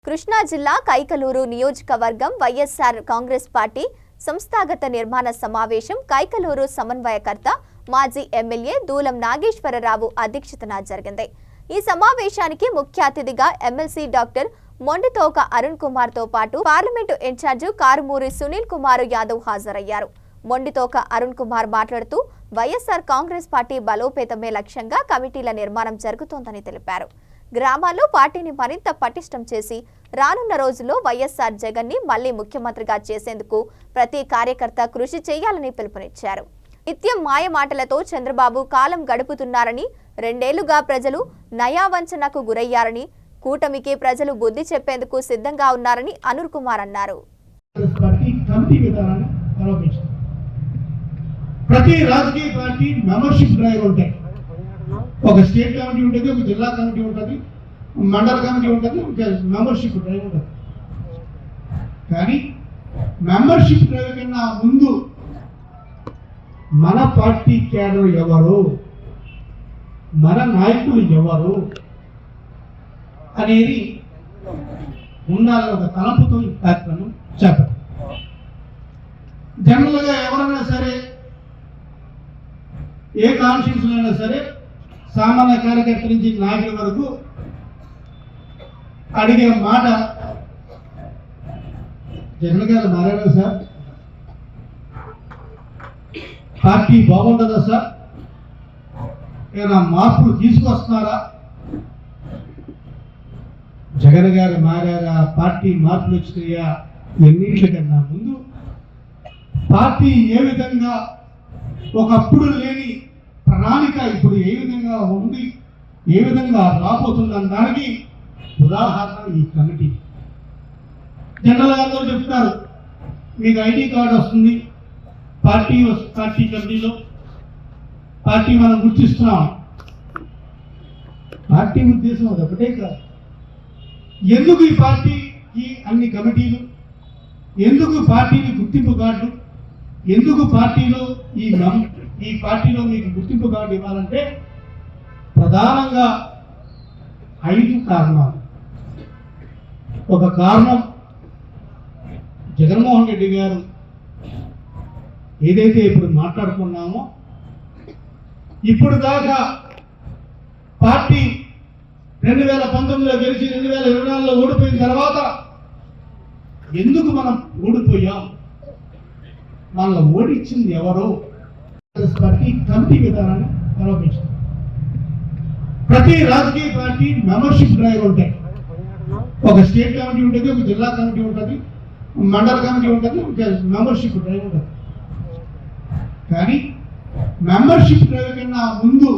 కృష్ణా జిల్లా కైకలూరు నియోజకవర్గం వైఎస్ఆర్ కాంగ్రెస్ పార్టీ సంస్థాగత నిర్మాణ సమావేశం కైకలూరు సమన్వయకర్త మాజీ ఎమ్మెల్యే దూలం నాగేశ్వరరావు అధ్యక్షతన జరిగింది। ఈ సమావేశానికి ముఖ్య అతిథిగా ఎమ్మెల్సీ డాక్టర్ మొండితోక అరుణ్ కుమార్ తో పాటు పార్లమెంటు ఇన్ఛార్జ్ కారుమూరి సునీల్ కుమార్ యాదవ్ హాజరయ్యారు। మొండితోక అరుణ్ కుమార్ మాట్లాడుతూ వైఎస్ఆర్ కాంగ్రెస్ పార్టీ బలోపేతమే లక్ష్యంగా కమిటీల నిర్మాణం జరుగుతోందని తెలిపారు। గ్రామాల్లో పార్టీని మరింత పటిష్టం చేసి రానున్న రోజుల్లో వైఎస్ఆర్ జగన్ ని మళ్లీ ముఖ్యమంత్రిగా చేసేందుకు ప్రతి కార్యకర్త కృషి చేయాలని పిలుపునిచ్చారు। నిత్యం మాయ మాటలతో చంద్రబాబు కాలం గడుపుతున్నారని, రెండేళ్లుగా ప్రజలు నయావంచనకు గురయ్యారని, కూటమికి ప్రజలు బుద్ధి చెప్పేందుకు సిద్ధంగా ఉన్నారని అరుణ్ కుమార్ అన్నారు। ప్రతి రాజకీయ పార్టీ మెంబర్షిప్ డ్రైవ్ ఉంటాయి। ఒక స్టేట్ కమిటీ ఉంటుంది, ఒక జిల్లా కమిటీ ఉంటుంది, మండల కమిటీ ఉంటుంది, ఒక మెంబర్షిప్ డ్రైవ్ ఉంటుంది। కానీ మెంబర్షిప్ డ్రైవ్ కన్నా ముందు మన పార్టీ క్యాడర్ ఎవరు, మన నాయకులు ఎవరు అనేది ఉండాలని ఒక తలంపుతో ఈ కార్యక్రమం చేపట్టారు। జనరల్గా ఎవరైనా సరే, ఏ కాన్స్టిట్యూన్సీ అయినా సరే, సామాన్య కార్యకర్త నుంచి నాయకుల వరకు అడిగే మాట, జగన్ గారు మారారా సార్, పార్టీ బాగుంటుందా సార్, ఏమైనా మార్పులు తీసుకొస్తున్నారా, జగన్ గారు మారారా, పార్టీ మార్పులు వచ్చినాయా, ఎన్నింటికన్నా ముందు పార్టీ ఏ విధంగా ఒకప్పుడు లేని ప్రణాళిక ఇప్పుడు ఏ విధంగా ఉంది, ఏ విధంగా రాబోతుందని దానికి ఉదాహరణ ఈ కమిటీ। జనరల్ గారు చెప్తారు, మీకు ఐడి కార్డు వస్తుంది, పార్టీ కమిటీలో పార్టీ మనం గుర్తిస్తున్నాం। పార్టీ ఉద్దేశం అది ఒకటే కాదు, ఎందుకు ఈ పార్టీకి అన్ని కమిటీలు, ఎందుకు పార్టీని గుర్తింపు కార్డు, ఎందుకు పార్టీలో ఈ పార్టీలో మీకు గుర్తింపు కార్డు ఇవ్వాలంటే ప్రధానంగా 5 కారణాలు। ఒక కారణం, జగన్మోహన్ రెడ్డి గారు ఏదైతే ఇప్పుడు మాట్లాడుకున్నామో, ఇప్పుడు దాకా పార్టీ 2019లో గెలిచి 2024లో ఓడిపోయిన తర్వాత ఎందుకు మనం ఓడిపోయాం, మనల్ని ఓడించింది ఎవరో పార్టీ కమిటీ విధానాన్ని ఆలోచించారు। ప్రతి రాజకీయ పార్టీ మెంబర్షిప్ డ్రైవ్ ఉంటాయి। ఒక స్టేట్ కమిటీ ఉంటుంది, ఒక జిల్లా కమిటీ ఉంటుంది, మండల కమిటీ ఉంటుంది, ఒక మెంబర్షిప్ డ్రైవ్ ఉంటుంది। కానీ మెంబర్షిప్ డ్రైవ్ కన్నా ముందు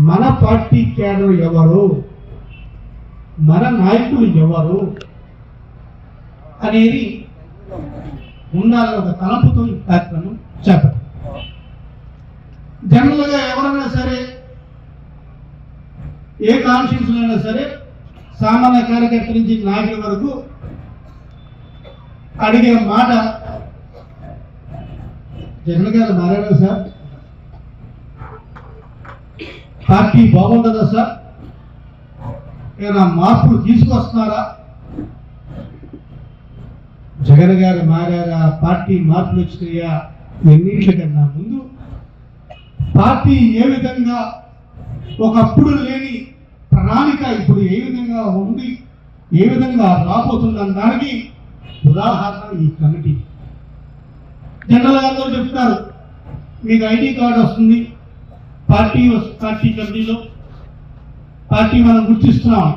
మన పార్టీ క్యాడర్ ఎవరు, మన నాయకులు ఎవరు అనేది ఉండాలని ఒక తలంపుతో ఈ కార్యక్రమం చేపట్టారు। జనరల్గా ఎవరైనా సరే, ఏ కాన్స్టిట్యూన్సీ అయినా సరే, సామాన్య కార్యకర్త నుంచి నాయకుల వరకు అడిగే మాట, జగన్ గారు మారారా సార్, పార్టీ బాగుంటుందా సార్, ఏమైనా మార్పులు తీసుకొస్తున్నారా, జగన్ గారు మారారా, పార్టీ మార్పులు వచ్చినాయా, ఎన్నింటికన్నా ముందు పార్టీ ఏ విధంగా ఒకప్పుడు లేని ప్రణాళిక ఇప్పుడు ఏ విధంగా ఉంది, ఏ విధంగా రాబోతుందని దానికి ఉదాహరణ ఈ కమిటీ। జనరల్ గారు చెప్తారు, మీకు ఐడి కార్డు వస్తుంది, పార్టీ కమిటీలో పార్టీ మనం గుర్తిస్తున్నాం।